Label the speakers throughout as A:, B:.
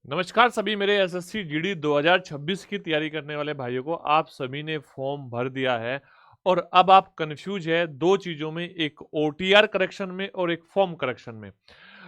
A: नमस्कार सभी मेरे एसएससी जीडी 2026 की तैयारी करने वाले भाइयों को। आप सभी ने फॉर्म भर दिया है और अब आप कंफ्यूज है दो चीजों में, एक ओटीआर करेक्शन में और एक फॉर्म करेक्शन में।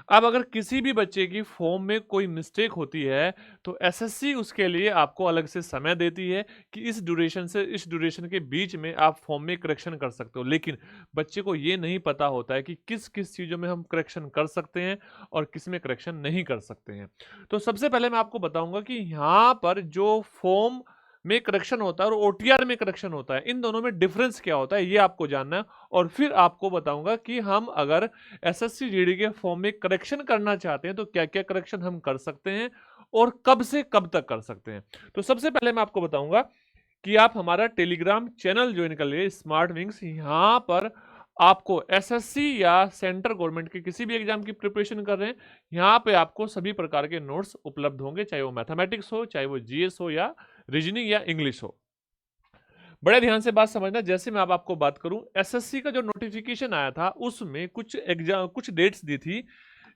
A: अब अगर किसी भी बच्चे की फॉर्म में कोई मिस्टेक होती है तो एसएससी उसके लिए आपको अलग से समय देती है कि इस ड्यूरेशन से इस ड्यूरेशन के बीच में आप फॉर्म में करेक्शन कर सकते हो। लेकिन बच्चे को ये नहीं पता होता है कि किस किस चीज़ों में हम करेक्शन कर सकते हैं और किस में करेक्शन नहीं कर सकते हैं। तो सबसे पहले मैं आपको बताऊंगा कि यहाँ पर जो फॉर्म में करेक्शन होता है और ओटीआर में करेक्शन होता है, इन दोनों में डिफरेंस क्या होता है ये आपको जानना है। और फिर आपको बताऊंगा कि हम अगर एसएससी जीडी के फॉर्म में करेक्शन करना चाहते हैं तो क्या क्या करेक्शन हम कर सकते हैं और कब से कब तक कर सकते हैं। तो सबसे पहले मैं आपको बताऊंगा कि आप हमारा टेलीग्राम चैनल ज्वाइन कर लिए, स्मार्ट विंग्स। यहाँ पर आपको एसएससी या सेंट्रल गवर्नमेंट के किसी भी एग्जाम की प्रिपरेशन कर रहे हैं, यहाँ पे आपको सभी प्रकार के नोट्स उपलब्ध होंगे, चाहे वो मैथमेटिक्स हो, चाहे वो जीएस हो, या रीजनिंग या इंग्लिश हो। बड़े ध्यान से बात समझना। जैसे मैं अब आपको बात करूं, एसएससी का जो नोटिफिकेशन आया था उसमें कुछ एग्जाम कुछ डेट्स दी थी।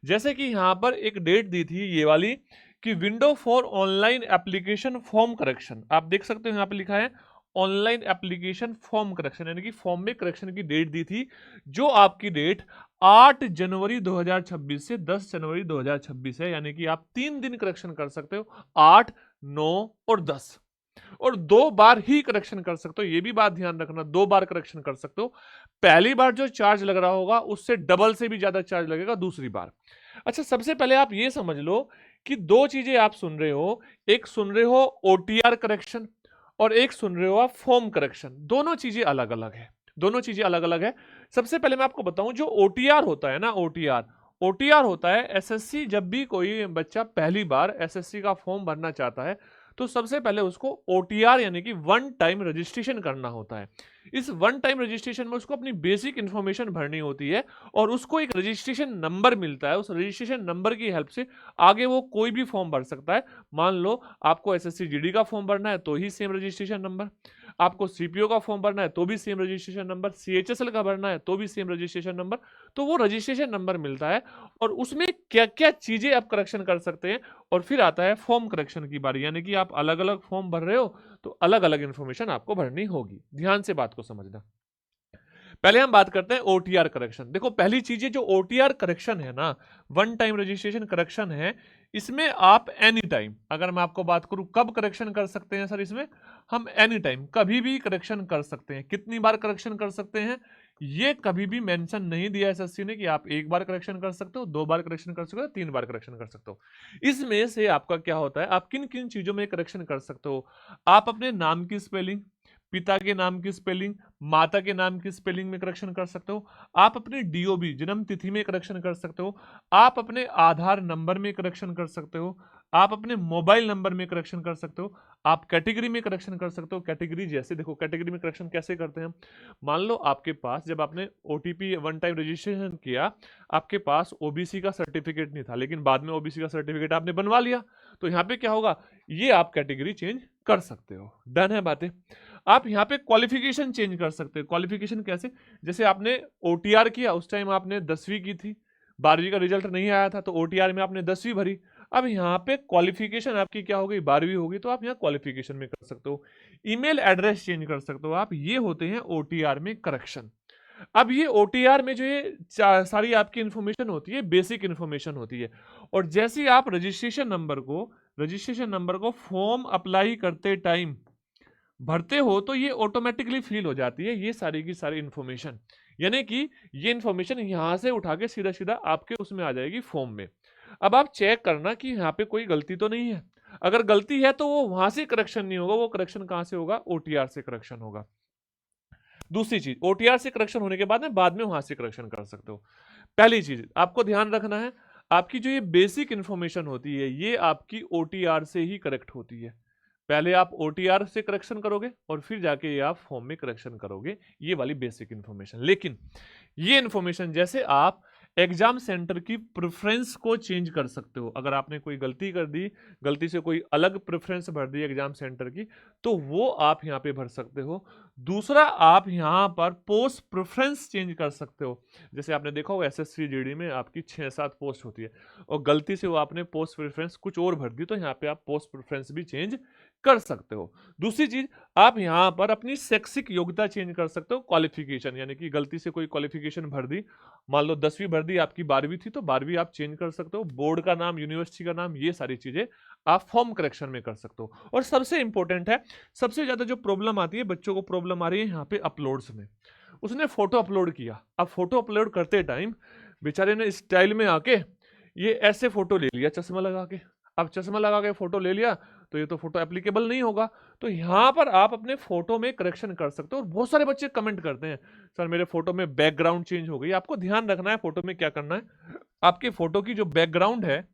A: जैसे कि यहाँ पर एक डेट दी थी ये वाली कि window for online application form correction. आप देख सकते हो यहाँ पे लिखा है ऑनलाइन एप्लीकेशन फॉर्म करेक्शन, यानी कि फॉर्म में करेक्शन की डेट दी थी, जो आपकी डेट 8 जनवरी 2026 से 10 जनवरी 2026 है। यानी कि आप 3 दिन करेक्शन कर सकते हो, 8, 9 और 10, और 2 बार ही करेक्शन कर सकते हो। ये भी बात ध्यान रखना, 2 बार करेक्शन कर सकते हो। पहली बार जो चार्ज लग रहा होगा उससे डबल से भी ज्यादा चार्ज लगेगा दूसरी बार। अच्छा, सबसे पहले आप ये समझ लो कि दो चीजें आप सुन रहे हो, एक सुन रहे हो ओटीआर करेक्शन और एक सुन रहे हो आप फॉर्म करेक्शन। दोनों चीजें अलग अलग है, दोनों चीजें अलग अलग है। सबसे पहले मैं आपको बताऊं, जो ओटीआर होता है ना, ओटीआर ओटीआर होता है एसएससी, जब भी कोई बच्चा पहली बार एसएससी का फॉर्म भरना चाहता है तो सबसे पहले उसको ओटीआर यानी कि वन टाइम रजिस्ट्रेशन करना होता है। इस वन टाइम रजिस्ट्रेशन में उसको अपनी बेसिक इंफॉर्मेशन भरनी होती है और उसको एक रजिस्ट्रेशन नंबर मिलता है। उस रजिस्ट्रेशन नंबर की हेल्प से आगे वो कोई भी फॉर्म भर सकता है। मान लो आपको एसएससी जीडी का फॉर्म भरना है तो ही सेम रजिस्ट्रेशन नंबर, आपको सीपीओ का फॉर्म भरना है तो भी सेम रजिस्ट्रेशन नंबर, सीएचएसएल का भरना है तो भी सेम रजिस्ट्रेशन नंबर। तो वो रजिस्ट्रेशन नंबर मिलता है और उसमें क्या क्या चीजें आप करेक्शन कर सकते हैं। और फिर आता है फॉर्म करेक्शन की बारी, यानी कि आप अलग अलग फॉर्म भर रहे हो तो अलग अलग इंफॉर्मेशन आपको भरनी होगी। ध्यान से बात को समझना। पहले हम बात करते हैं ओटीआर करेक्शन। देखो, पहली चीज है जो ओटीआर करेक्शन है ना, वन टाइम रजिस्ट्रेशन करेक्शन है, इसमें आप एनी टाइम, अगर मैं आपको बात करूं कब करेक्शन कर सकते हैं सर, इसमें हम एनी टाइम कभी भी करेक्शन कर सकते हैं। कितनी बार करेक्शन कर सकते हैं ये कभी भी मेंशन नहीं दिया एसएससी ने कि आप 1 बार करेक्शन कर सकते हो, 2 बार करेक्शन कर सकते हो, 3 बार करेक्शन कर सकते हो। इसमें से आपका क्या होता है, आप किन किन चीजों में करेक्शन कर सकते हो। आप अपने नाम की स्पेलिंग, पिता के नाम की स्पेलिंग, माता के नाम की स्पेलिंग में करेक्शन कर सकते हो। आप अपने डीओबी जन्म तिथि में करेक्शन कर सकते हो। आप अपने आधार नंबर में करेक्शन कर सकते हो। आप अपने मोबाइल नंबर में करेक्शन कर सकते हो। आप कैटेगरी में करेक्शन कर सकते हो। कैटेगरी जैसे देखो, कैटेगरी में करेक्शन कैसे करते हैं। मान लो आपके पास जब आपने ओटीपी वन टाइम रजिस्ट्रेशन किया, आपके पास ओबीसी का सर्टिफिकेट नहीं था, लेकिन बाद में ओबीसी का सर्टिफिकेट आपने बनवा लिया, तो यहाँ पे क्या होगा, ये आप कैटेगरी चेंज कर सकते हो। डन है बातें। आप यहाँ पे क्वालिफिकेशन चेंज कर सकते हो। क्वालिफिकेशन कैसे, जैसे आपने ओटीआर किया, उस टाइम आपने 10वीं की थी, 12वीं का रिजल्ट नहीं आया था तो ओटीआर में आपने 10वीं भरी। अब यहाँ पे क्वालिफिकेशन आपकी क्या हो गई, 12वीं होगी, तो आप यहाँ क्वालिफिकेशन में कर सकते हो। ईमेल एड्रेस चेंज कर सकते हो आप। ये होते हैं ओटीआर में करेक्शन। अब ये ओटीआर में जो ये सारी आपकी इंफॉर्मेशन होती है, बेसिक इंफॉर्मेशन होती है। और जैसे ही आप रजिस्ट्रेशन नंबर को फॉर्म अप्लाई करते टाइम भरते हो तो ये ऑटोमेटिकली फिल हो जाती है, ये सारी की सारी इंफॉर्मेशन। यानी कि ये इंफॉर्मेशन यहां से उठा के सीधा सीधा आपके उसमें आ जाएगी फॉर्म में। अब आप चेक करना कि यहाँ पे कोई गलती तो नहीं है। अगर गलती है तो वो वहां से करेक्शन नहीं होगा, वो करेक्शन कहां से होगा, ओटीआर से करेक्शन होगा। दूसरी चीज, ओटीआर से करेक्शन होने के बाद में वहां से करेक्शन कर सकते हो। पहली चीज आपको ध्यान रखना है, आपकी जो ये बेसिक इंफॉर्मेशन होती है ये आपकी ओटीआर से ही करेक्ट होती है। पहले आप ओटीआर से करेक्शन करोगे और फिर जाके ये आप फॉर्म में करेक्शन करोगे, ये वाली बेसिक इंफॉर्मेशन। लेकिन ये इंफॉर्मेशन जैसे आप एग्जाम सेंटर की प्रेफरेंस को चेंज कर सकते हो। अगर आपने कोई गलती कर दी, गलती से कोई अलग प्रेफरेंस भर दी एग्जाम सेंटर की, तो वो आप यहाँ पे भर सकते हो। दूसरा, आप यहाँ पर पोस्ट प्रेफरेंस चेंज कर सकते हो। जैसे आपने देखा होगा एसएससी जीडी में आपकी 6-7 पोस्ट होती है और गलती से वो आपने पोस्ट प्रेफरेंस कुछ और भर दी, तो यहाँ पे आप पोस्ट प्रेफरेंस भी चेंज कर सकते हो। दूसरी चीज, आप यहाँ पर अपनी शैक्षिक योग्यता चेंज कर सकते हो, क्वालिफिकेशन, यानी कि गलती से कोई क्वालिफिकेशन भर दी, मान लो 10वीं भर दी, आपकी 12वीं थी तो 12वीं आप चेंज कर सकते हो, बोर्ड का नाम, यूनिवर्सिटी का नाम, ये सारी चीजें आप फॉर्म करेक्शन में कर सकते हो। और सबसे इंपॉर्टेंट है, सबसे ज्यादा जो प्रॉब्लम आती है, बच्चों को प्रॉब्लम आ रही है यहाँ पे अपलोड्स में। उसने फोटो अपलोड किया, अब फोटो अपलोड करते टाइम बेचारे ने स्टाइल में आके ये ऐसे फोटो ले लिया चश्मा लगा के। अब चश्मा लगा के फोटो ले लिया तो ये तो फोटो एप्लीकेबल नहीं होगा। तो यहाँ पर आप अपने फोटो में करेक्शन कर सकते हो। और बहुत सारे बच्चे कमेंट करते हैं, सर मेरे फोटो में बैकग्राउंड चेंज हो गई। आपको ध्यान रखना है फोटो में क्या करना है, आपके फोटो की जो बैकग्राउंड है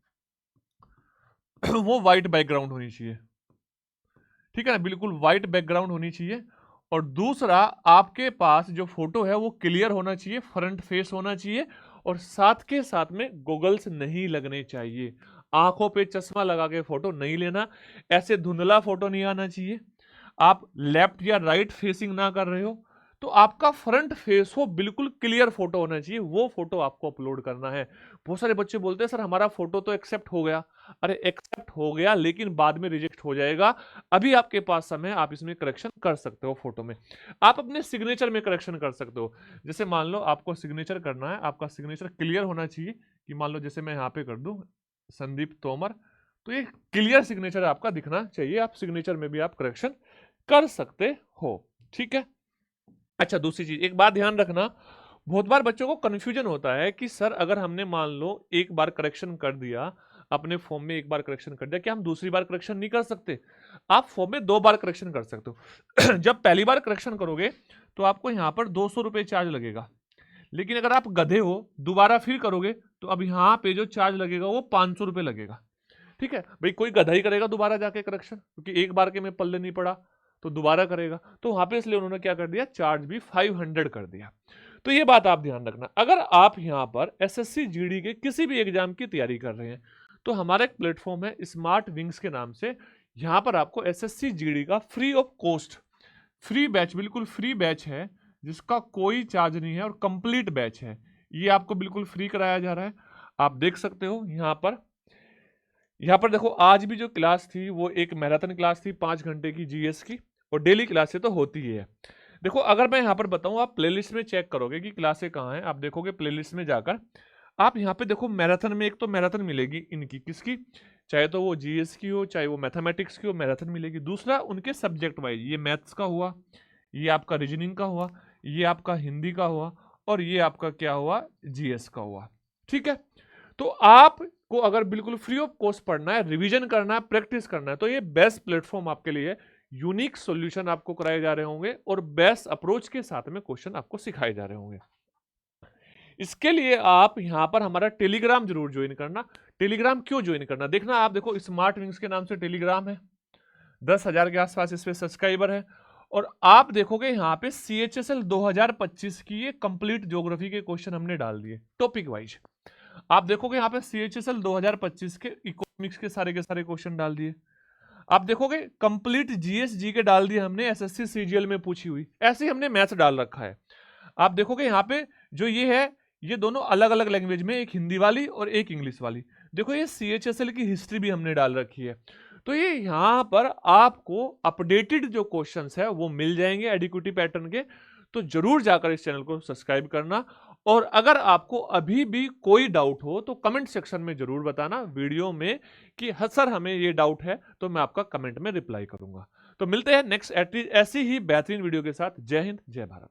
A: वो व्हाइट बैकग्राउंड होनी चाहिए, ठीक है ना, बिल्कुल व्हाइट बैकग्राउंड होनी चाहिए। और दूसरा, आपके पास जो फोटो है वो क्लियर होना चाहिए, फ्रंट फेस होना चाहिए, और साथ के साथ में गॉगल्स नहीं लगने चाहिए। आंखों पे चश्मा लगा के फोटो नहीं लेना, ऐसे धुंधला फोटो नहीं आना चाहिए। आप लेफ्ट या राइट फेसिंग ना कर रहे हो, तो आपका फ्रंट फेस हो, बिल्कुल क्लियर फोटो होना चाहिए, वो फोटो आपको अपलोड करना है। बहुत सारे बच्चे बोलते हैं सर हमारा फोटो तो एक्सेप्ट हो गया। अरे एक्सेप्ट हो गया लेकिन बाद में रिजेक्ट हो जाएगा, अभी आपके पास समय है, आप इसमें करेक्शन कर सकते हो। फोटो में आप अपने सिग्नेचर में करेक्शन कर सकते हो। जैसे मान लो आपको सिग्नेचर करना है, आपका सिग्नेचर क्लियर होना चाहिए, कि मान लो जैसे मैं यहाँ पे कर दूं संदीप तोमर, तो ये क्लियर सिग्नेचर आपका दिखना चाहिए। आप सिग्नेचर में भी आप करेक्शन कर सकते हो, ठीक है। अच्छा, दूसरी चीज, एक बात ध्यान रखना, बहुत बार बच्चों को कंफ्यूजन होता है कि सर अगर हमने मान लो एक बार करेक्शन कर दिया, अपने फॉर्म में एक बार करेक्शन कर दिया, क्या हम दूसरी बार करेक्शन नहीं कर सकते? आप फॉर्म में 2 बार करेक्शन कर सकते हो। जब पहली बार करेक्शन करोगे तो आपको यहाँ पर 200 रुपये चार्ज लगेगा, लेकिन अगर आप गधे हो दोबारा फिर करोगे तो अब यहाँ पे जो चार्ज लगेगा वो 500 रुपये लगेगा, ठीक है भाई। कोई गधा ही करेगा दोबारा जाके करेक्शन, क्योंकि एक बार के में पल्ले नहीं पड़ा तो दोबारा करेगा, तो वहां पे इसलिए उन्होंने क्या कर दिया, चार्ज भी 500 कर दिया। तो ये बात आप ध्यान रखना। अगर आप यहाँ पर एसएससी जीडी के किसी भी एग्जाम की तैयारी कर रहे हैं तो हमारा एक प्लेटफॉर्म है स्मार्ट विंग्स के नाम से, यहाँ पर आपको एसएससी जीडी का free of cost free batch, बिल्कुल फ्री बैच है, जिसका कोई चार्ज नहीं है और कंप्लीट बैच है, ये आपको बिल्कुल फ्री कराया जा रहा है। आप देख सकते हो यहाँ पर देखो, आज भी जो क्लास थी वो एक मैराथन क्लास थी 5 घंटे की जीएस की, और डेली क्लासें तो होती ही है। देखो अगर मैं यहाँ पर बताऊँ, आप प्लेलिस्ट में चेक करोगे कि क्लासें कहाँ हैं, आप देखोगे प्लेलिस्ट में जाकर, आप यहाँ पे देखो मैराथन में, एक तो मैराथन मिलेगी इनकी, किसकी, चाहे तो वो जीएस की हो चाहे वो मैथमेटिक्स की हो, मैराथन मिलेगी। दूसरा, उनके सब्जेक्ट वाइज, ये मैथ्स का हुआ, ये आपका रीजनिंग का हुआ, ये आपका हिंदी का हुआ, और ये आपका क्या हुआ, जीएस का हुआ, ठीक है। तो आपको अगर बिल्कुल फ्री ऑफ कॉस्ट पढ़ना है, रिवीजन करना है, प्रैक्टिस करना है, तो ये बेस्ट प्लेटफॉर्म आपके लिए। यूनिक सॉल्यूशन आपको कराए जा रहे होंगे और बेस्ट अप्रोच के साथ में क्वेश्चन आपको सिखाए जा रहे होंगे। इसके लिए आप यहां पर हमारा टेलीग्राम जरूर ज्वाइन करना। टेलीग्राम क्यों ज्वाइन करना, देखना, आप देखो स्मार्ट विंग्स के नाम से टेलीग्राम है, 10,000 के आसपास इस पे सब्सक्राइबर है, और आप देखोगे यहाँ पे CHSL 2025 की ये कंप्लीट ज्योग्राफी के क्वेश्चन हमने डाल दिए टॉपिक वाइज। आप देखोगे यहाँ पे CHSL 2025 के इकोनॉमिक्स के सारे क्वेश्चन डाल दिए। आप देखोगे कंप्लीट जीएसजी के डाल दिए हमने, एसएससी सीजीएल में पूछी हुई, ऐसे ही हमने मैथ्स डाल रखा है। आप देखोगे यहाँ पे जो ये है, ये दोनों अलग अलग लैंग्वेज में, एक हिंदी वाली और एक इंग्लिश वाली। देखो ये CHSL की हिस्ट्री भी हमने डाल रखी है। तो ये यहाँ पर आपको अपडेटेड जो क्वेश्चंस है वो मिल जाएंगे एडिक्विटी पैटर्न के। तो जरूर जाकर इस चैनल को सब्सक्राइब करना, और अगर आपको अभी भी कोई डाउट हो तो कमेंट सेक्शन में जरूर बताना वीडियो में कि हाँ सर हमें ये डाउट है, तो मैं आपका कमेंट में रिप्लाई करूंगा। तो मिलते हैं नेक्स्ट ऐसी ही बेहतरीन वीडियो के साथ। जय हिंद, जय भारत।